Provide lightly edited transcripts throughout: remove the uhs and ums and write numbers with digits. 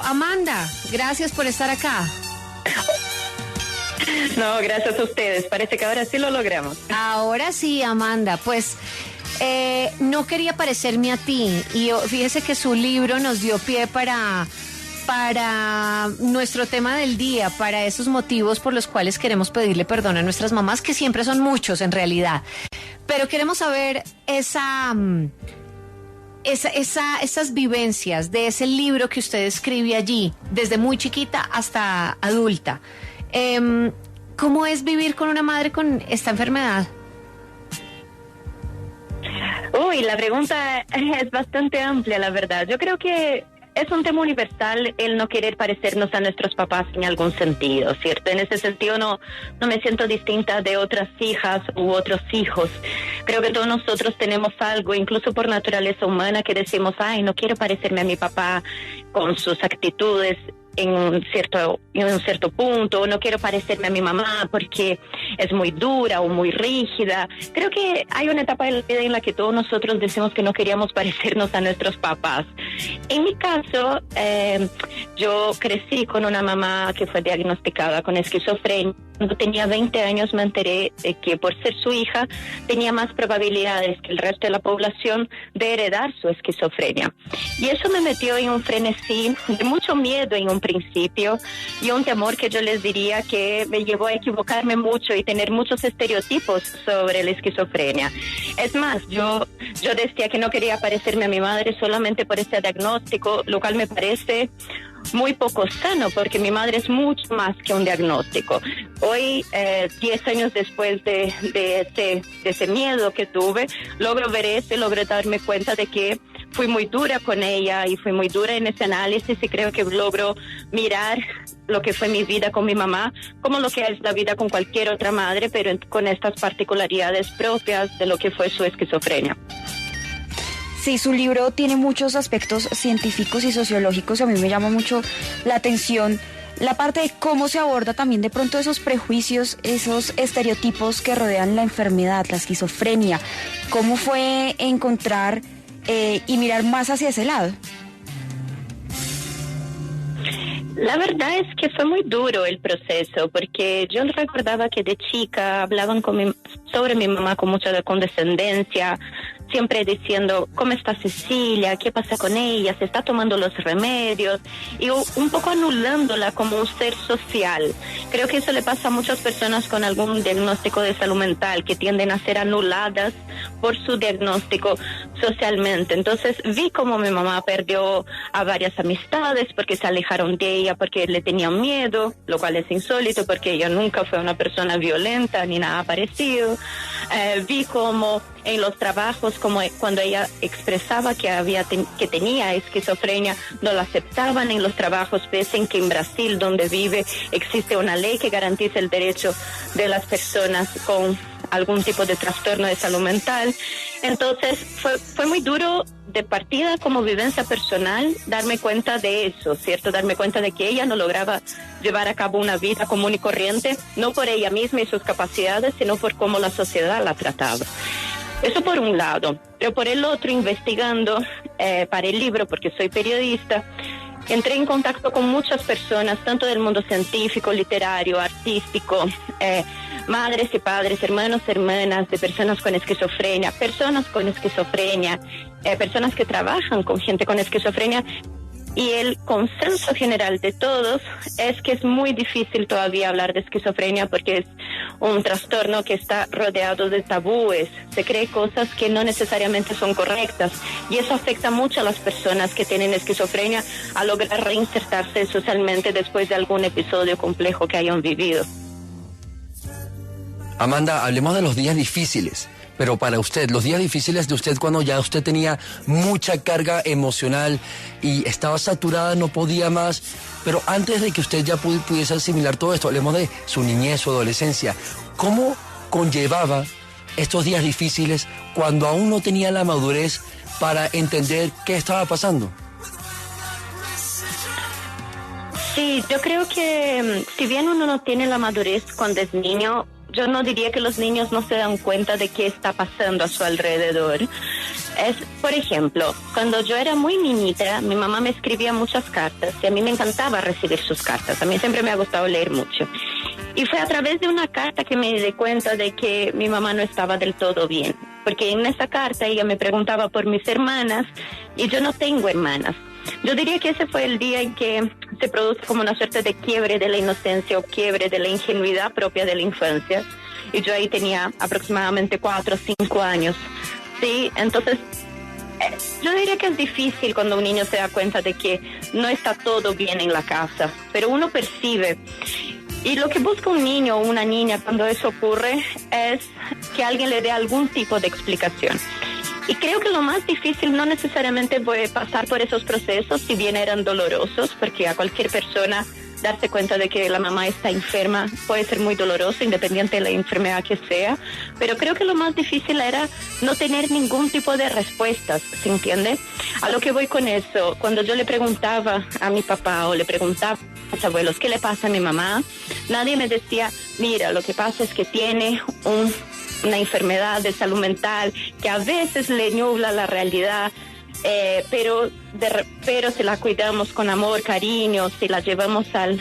Amanda, gracias por estar acá. No, gracias a ustedes. Parece que ahora sí lo logramos. Ahora sí, Amanda. Pues no quería parecerme a ti. Y fíjese que su libro nos dio pie para nuestro tema del día, para esos motivos por los cuales queremos pedirle perdón a nuestras mamás, que siempre son muchos en realidad. Pero queremos saber esas vivencias de ese libro que usted escribe allí, desde muy chiquita hasta adulta. ¿Cómo es vivir con una madre con esta enfermedad? Uy, la pregunta es bastante amplia, la verdad. Yo creo que es un tema universal el no querer parecernos a nuestros papás en algún sentido, ¿cierto? En ese sentido no me siento distinta de otras hijas u otros hijos. Creo que todos nosotros tenemos algo, incluso por naturaleza humana, que decimos, ay, no quiero parecerme a mi papá con sus actitudes en un cierto punto, o no quiero parecerme a mi mamá porque es muy dura o muy rígida. Creo que hay una etapa de la vida en la que todos nosotros decimos que no queríamos parecernos a nuestros papás. En mi caso, yo crecí con una mamá que fue diagnosticada con esquizofrenia. Cuando tenía 20 años me enteré de que por ser su hija tenía más probabilidades que el resto de la población de heredar su esquizofrenia. Y eso me metió en un frenesí de mucho miedo en un principio y un temor que yo les diría que me llevó a equivocarme mucho y tener muchos estereotipos sobre la esquizofrenia. Es más, yo decía que no quería parecerme a mi madre solamente por ese diagnóstico, lo cual me parece muy poco sano, porque mi madre es mucho más que un diagnóstico. Hoy, 10 años después de ese miedo que tuve, logro ver eso y logro darme cuenta de que fui muy dura con ella y fui muy dura en ese análisis, y creo que logro mirar lo que fue mi vida con mi mamá como lo que es la vida con cualquier otra madre, pero con estas particularidades propias de lo que fue su esquizofrenia. Sí, su libro tiene muchos aspectos científicos y sociológicos. A mí me llama mucho la atención la parte de cómo se aborda también de pronto esos prejuicios, esos estereotipos que rodean la enfermedad, la esquizofrenia. ¿Cómo fue encontrar y mirar más hacia ese lado? La verdad es que fue muy duro el proceso, porque yo recordaba que de chica hablaban sobre mi mamá con mucha condescendencia, siempre diciendo, ¿cómo está Cecilia? ¿Qué pasa con ella? ¿Se está tomando los remedios? Y un poco anulándola como un ser social. Creo que eso le pasa a muchas personas con algún diagnóstico de salud mental, que tienden a ser anuladas por su diagnóstico socialmente. Entonces vi como mi mamá perdió a varias amistades porque se alejaron de ella, porque le tenían miedo, lo cual es insólito porque ella nunca fue una persona violenta ni nada parecido. Vi como en los trabajos, como cuando ella expresaba que tenía esquizofrenia, no la aceptaban en los trabajos, pese en que en Brasil, donde vive, existe una ley que garantiza el derecho de las personas con algún tipo de trastorno de salud mental. Entonces fue muy duro de partida como vivencia personal darme cuenta de eso, ¿cierto? Darme cuenta de que ella no lograba llevar a cabo una vida común y corriente, no por ella misma y sus capacidades, sino por cómo la sociedad la trataba. Eso por un lado, pero por el otro, investigando para el libro, porque soy periodista, entré en contacto con muchas personas, tanto del mundo científico, literario, artístico, madres y padres, hermanos, hermanas de personas con esquizofrenia, personas que trabajan con gente con esquizofrenia. Y el consenso general de todos es que es muy difícil todavía hablar de esquizofrenia, porque es un trastorno que está rodeado de tabúes. Se cree cosas que no necesariamente son correctas, y eso afecta mucho a las personas que tienen esquizofrenia a lograr reinsertarse socialmente después de algún episodio complejo que hayan vivido. Amanda, hablemos de los días difíciles. Pero para usted, los días difíciles de usted, cuando ya usted tenía mucha carga emocional y estaba saturada, no podía más, pero antes de que usted ya pudiese asimilar todo esto, hablemos de su niñez, su adolescencia. ¿Cómo conllevaba estos días difíciles cuando aún no tenía la madurez para entender qué estaba pasando? Sí, yo creo que si bien uno no tiene la madurez cuando es niño, yo no diría que los niños no se dan cuenta de qué está pasando a su alrededor. Por ejemplo, cuando yo era muy niñita, mi mamá me escribía muchas cartas y a mí me encantaba recibir sus cartas. A mí siempre me ha gustado leer mucho. Y fue a través de una carta que me di cuenta de que mi mamá no estaba del todo bien. Porque en esa carta ella me preguntaba por mis hermanas y yo no tengo hermanas. Yo diría que ese fue el día en que se produce como una suerte de quiebre de la inocencia o quiebre de la ingenuidad propia de la infancia. Y yo ahí tenía aproximadamente 4 o 5 años. Sí, entonces yo diría que es difícil cuando un niño se da cuenta de que no está todo bien en la casa, pero uno percibe. Y lo que busca un niño o una niña cuando eso ocurre es que alguien le dé algún tipo de explicación. Y creo que lo más difícil no necesariamente fue pasar por esos procesos, si bien eran dolorosos, porque a cualquier persona darse cuenta de que la mamá está enferma puede ser muy doloroso, independiente de la enfermedad que sea, pero creo que lo más difícil era no tener ningún tipo de respuestas, ¿se entiende? A lo que voy con eso, cuando yo le preguntaba a mi papá o le preguntaba a mis abuelos qué le pasa a mi mamá, nadie me decía, mira, lo que pasa es que tiene una enfermedad de salud mental que a veces le nubla la realidad, pero si la cuidamos con amor, cariño, si la llevamos al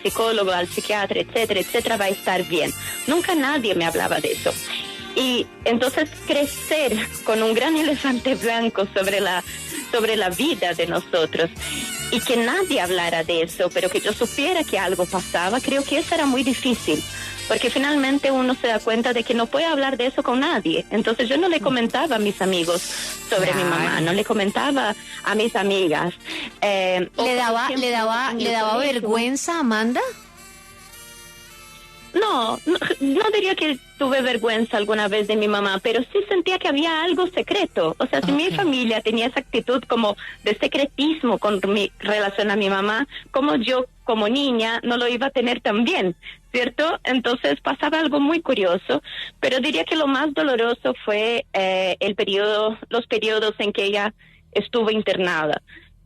psicólogo, al psiquiatra, etcétera, etcétera, va a estar bien. Nunca nadie me hablaba de eso. Y entonces crecer con un gran elefante blanco sobre la vida de nosotros y que nadie hablara de eso, pero que yo supiera que algo pasaba, creo que eso era muy difícil. Porque finalmente uno se da cuenta de que no puede hablar de eso con nadie. Entonces yo no le comentaba a mis amigos sobre mi mamá, no le comentaba a mis amigas. ¿Le daba vergüenza, Amanda? No diría que tuve vergüenza alguna vez de mi mamá, pero sí sentía que había algo secreto. O sea, si mi familia tenía esa actitud como de secretismo con mi relación a mi mamá, como yo como niña no lo iba a tener también, ¿cierto? Entonces pasaba algo muy curioso, pero diría que lo más doloroso fue los periodos en que ella estuvo internada.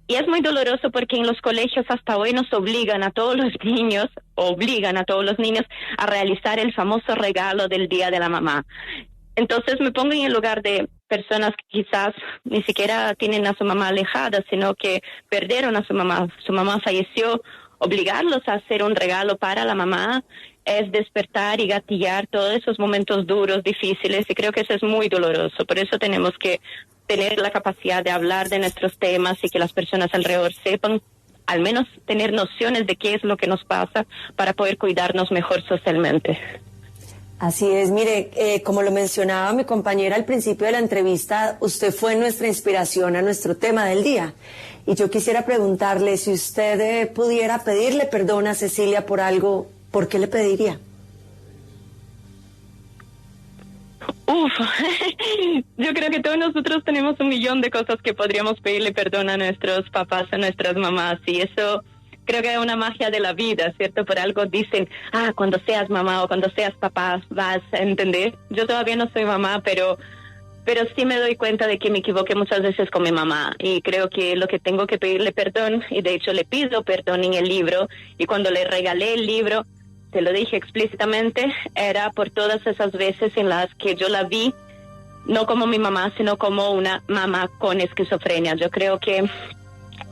Y es muy doloroso porque en los colegios hasta hoy nos obligan a todos los niños a realizar el famoso regalo del Día de la Mamá. Entonces me pongo en el lugar de personas que quizás ni siquiera tienen a su mamá alejada, sino que perdieron a su mamá falleció. Obligarlos a hacer un regalo para la mamá es despertar y gatillar todos esos momentos duros, difíciles, y creo que eso es muy doloroso. Por eso tenemos que tener la capacidad de hablar de nuestros temas y que las personas alrededor sepan, al menos tener nociones de qué es lo que nos pasa para poder cuidarnos mejor socialmente. Así es, mire, como lo mencionaba mi compañera al principio de la entrevista, usted fue nuestra inspiración a nuestro tema del día. Y yo quisiera preguntarle, si usted pudiera pedirle perdón a Cecilia por algo, ¿por qué le pediría? Yo creo que todos nosotros tenemos 1.000.000 de cosas que podríamos pedirle perdón a nuestros papás, a nuestras mamás, y eso creo que es una magia de la vida, ¿cierto? Por algo dicen, cuando seas mamá o cuando seas papá vas a entender. Yo todavía no soy mamá, pero sí me doy cuenta de que me equivoqué muchas veces con mi mamá y creo que lo que tengo que pedirle perdón, y de hecho le pido perdón en el libro, y cuando le regalé el libro, te lo dije explícitamente, era por todas esas veces en las que yo la vi, no como mi mamá, sino como una mamá con esquizofrenia. Yo creo que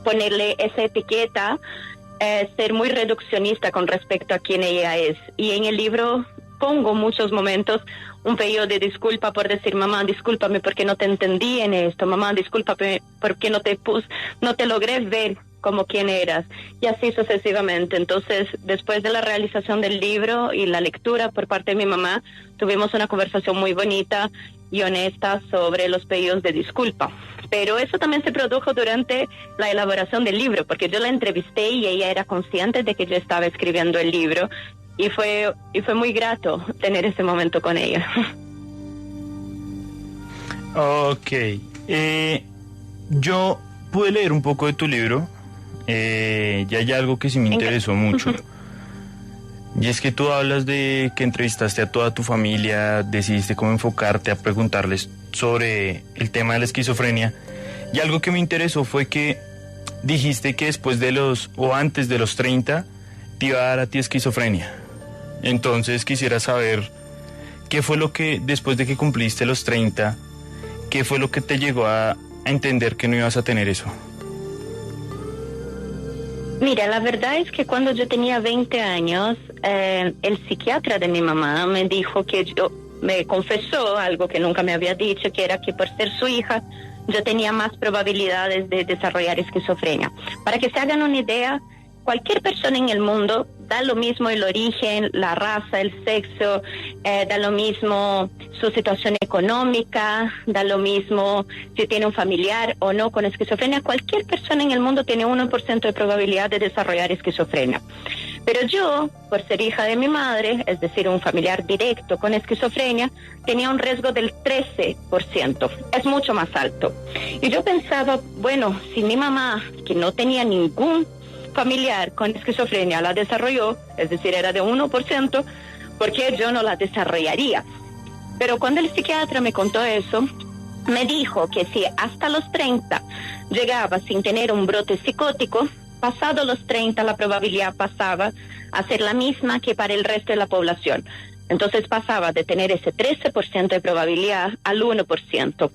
ponerle esa etiqueta es ser muy reduccionista con respecto a quién ella es. Y en el libro pongo muchos momentos un pedido de disculpa por decir, mamá, discúlpame porque no te entendí en esto, mamá, discúlpame porque no te logré ver como quién eras, y así sucesivamente. Entonces, después de la realización del libro y la lectura por parte de mi mamá, tuvimos una conversación muy bonita y honesta sobre los pedidos de disculpa. Pero eso también se produjo durante la elaboración del libro, porque yo la entrevisté y ella era consciente de que yo estaba escribiendo el libro, y fue muy grato tener ese momento con ella. Ok. Yo pude leer un poco de tu libro, y hay algo que sí me interesó mucho. Y es que tú hablas de que entrevistaste a toda tu familia, decidiste cómo enfocarte a preguntarles sobre el tema de la esquizofrenia. Y algo que me interesó fue que dijiste que después de antes de los 30 te iba a dar a ti esquizofrenia. Entonces quisiera saber qué fue lo que, después de que cumpliste los 30, qué fue lo que te llegó a entender que no ibas a tener eso? Mira, la verdad es que cuando yo tenía 20 años, el psiquiatra de mi mamá me dijo me confesó algo que nunca me había dicho, que era que por ser su hija, yo tenía más probabilidades de desarrollar esquizofrenia. Para que se hagan una idea, cualquier persona en el mundo, da lo mismo el origen, la raza, el sexo, da lo mismo su situación económica, da lo mismo si tiene un familiar o no con esquizofrenia. Cualquier persona en el mundo tiene 1% de probabilidad de desarrollar esquizofrenia. Pero yo, por ser hija de mi madre, es decir, un familiar directo con esquizofrenia, tenía un riesgo del 13%. Es mucho más alto. Y yo pensaba, bueno, si mi mamá, que no tenía ningún familiar con esquizofrenia, la desarrolló, es decir, era de 1%, ¿por qué yo no la desarrollaría? Pero cuando el psiquiatra me contó eso, me dijo que si hasta los 30 llegaba sin tener un brote psicótico, pasado los 30 la probabilidad pasaba a ser la misma que para el resto de la población. Entonces pasaba de tener ese 13% de probabilidad al 1%.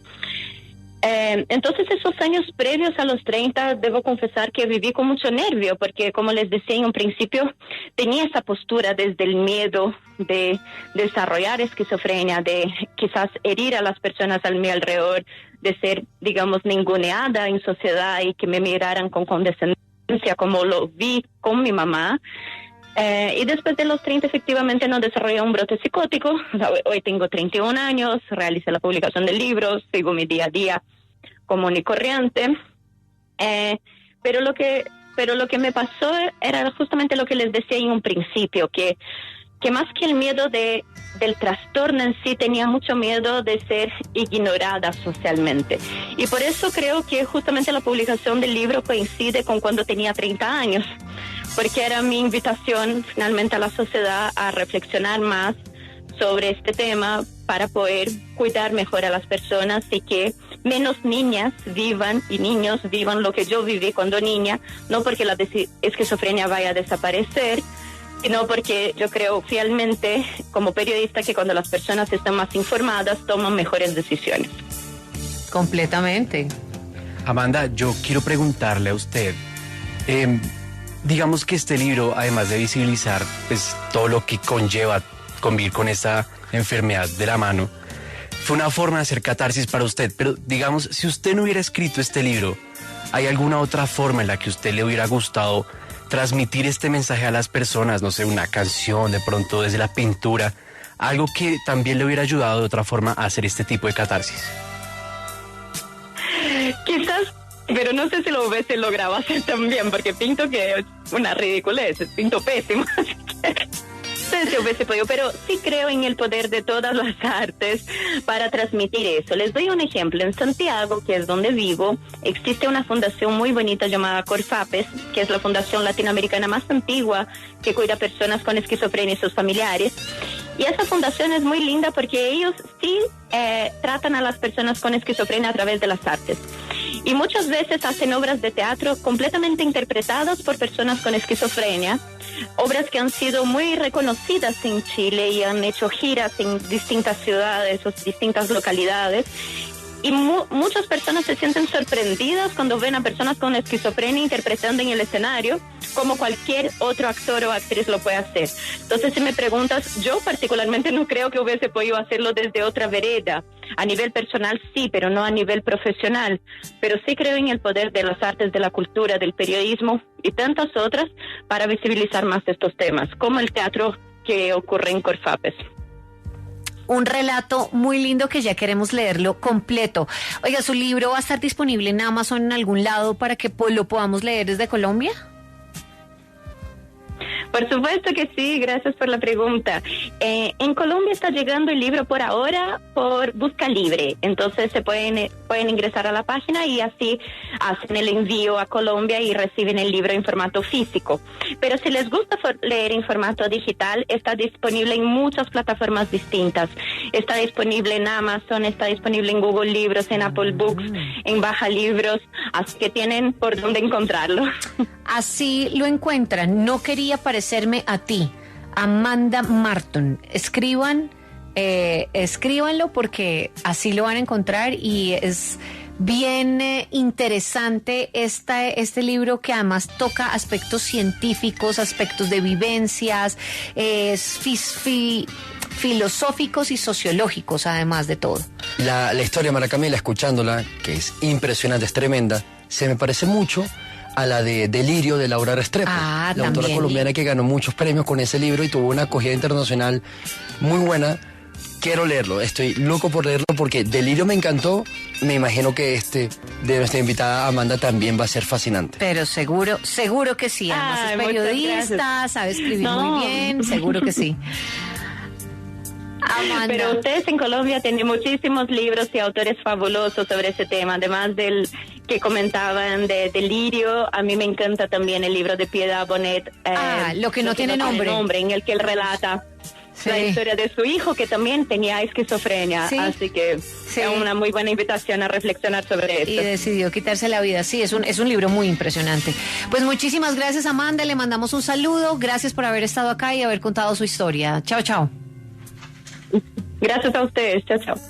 Entonces esos años previos a los 30, debo confesar que viví con mucho nervio, porque como les decía en un principio, tenía esa postura desde el miedo de desarrollar esquizofrenia, de quizás herir a las personas a mi alrededor, de ser, digamos, ninguneada en sociedad y que me miraran con condescendencia, como lo vi con mi mamá. Y después de los 30 efectivamente no desarrollé un brote psicótico. Hoy tengo 31 años, realicé la publicación del libro, sigo mi día a día común y corriente. Pero lo que me pasó era justamente lo que les decía en un principio, que más que el miedo del trastorno en sí, tenía mucho miedo de ser ignorada socialmente. Y por eso creo que justamente la publicación del libro coincide con cuando tenía 30 años, porque era mi invitación finalmente a la sociedad a reflexionar más sobre este tema para poder cuidar mejor a las personas y que menos niñas vivan y niños vivan lo que yo viví cuando niña, no porque la esquizofrenia vaya a desaparecer, sino porque yo creo fielmente como periodista que cuando las personas están más informadas toman mejores decisiones. Completamente. Amanda, yo quiero preguntarle a usted, digamos que este libro, además de visibilizar pues, todo lo que conlleva convivir con esta enfermedad de la mano, fue una forma de hacer catarsis para usted, pero digamos, si usted no hubiera escrito este libro, ¿hay alguna otra forma en la que a usted le hubiera gustado transmitir este mensaje a las personas? No sé, una canción, de pronto desde la pintura, algo que también le hubiera ayudado de otra forma a hacer este tipo de catarsis. Quizás, pero no sé si lo hubiese logrado hacer también, porque pinto que es una ridiculez, pinto pésimo, así que no sé si hubiese podido, pero sí creo en el poder de todas las artes para transmitir eso. Les doy un ejemplo. En Santiago, que es donde vivo, existe una fundación muy bonita llamada Corfapes, que es la fundación latinoamericana más antigua que cuida a personas con esquizofrenia y sus familiares. Y esa fundación es muy linda porque ellos sí tratan a las personas con esquizofrenia a través de las artes. Y muchas veces hacen obras de teatro completamente interpretadas por personas con esquizofrenia, obras que han sido muy reconocidas en Chile y han hecho giras en distintas ciudades o distintas localidades. Y muchas personas se sienten sorprendidas cuando ven a personas con esquizofrenia interpretando en el escenario, como cualquier otro actor o actriz lo puede hacer. Entonces, si me preguntas, yo particularmente no creo que hubiese podido hacerlo desde otra vereda. A nivel personal sí, pero no a nivel profesional. Pero sí creo en el poder de las artes, de la cultura, del periodismo y tantas otras para visibilizar más estos temas, como el teatro que ocurre en Corfapes. Un relato muy lindo que ya queremos leerlo completo. Oiga, ¿su libro va a estar disponible en Amazon en algún lado para que lo podamos leer desde Colombia? Por supuesto que sí, gracias por la pregunta. En Colombia está llegando el libro por ahora por Busca Libre, entonces se pueden ingresar a la página y así hacen el envío a Colombia y reciben el libro en formato físico. Pero si les gusta leer en formato digital, está disponible en muchas plataformas distintas. Está disponible en Amazon, está disponible en Google Libros, en Apple Books, en Baja Libros, así que tienen por dónde encontrarlo. Así lo encuentran. No quería parecerme a ti, Amanda Marton. Escriban escríbanlo porque así lo van a encontrar y es bien interesante este libro que además toca aspectos científicos, aspectos de vivencias, filosóficos y sociológicos además de todo. La historia, Mara Camila, escuchándola, que es impresionante, es tremenda, se me parece mucho a la de Delirio de Laura Restrepo, la autora también. colombiana que ganó muchos premios con ese libro y tuvo una acogida internacional muy buena. Quiero leerlo, estoy loco por leerlo porque Delirio me encantó. Me imagino que de nuestra invitada Amanda también va a ser fascinante. Pero seguro que sí. Además Ay, es muchas periodista, gracias. sabe escribir No. muy bien, seguro que sí. Amanda. Pero ustedes en Colombia tienen muchísimos libros y autores fabulosos sobre ese tema, además del que comentaban de Delirio. A mí me encanta también el libro de Piedad Bonet, Lo que no tiene nombre, en el que él relata sí, la historia de su hijo que también tenía esquizofrenia, Sí. así que Sí. es una muy buena invitación a reflexionar sobre y esto. decidió quitarse la vida. Sí, es un libro muy impresionante. Pues muchísimas gracias, Amanda, le mandamos un saludo, gracias por haber estado acá y haber contado su historia. Chao, chao. Gracias a ustedes, chao, chao.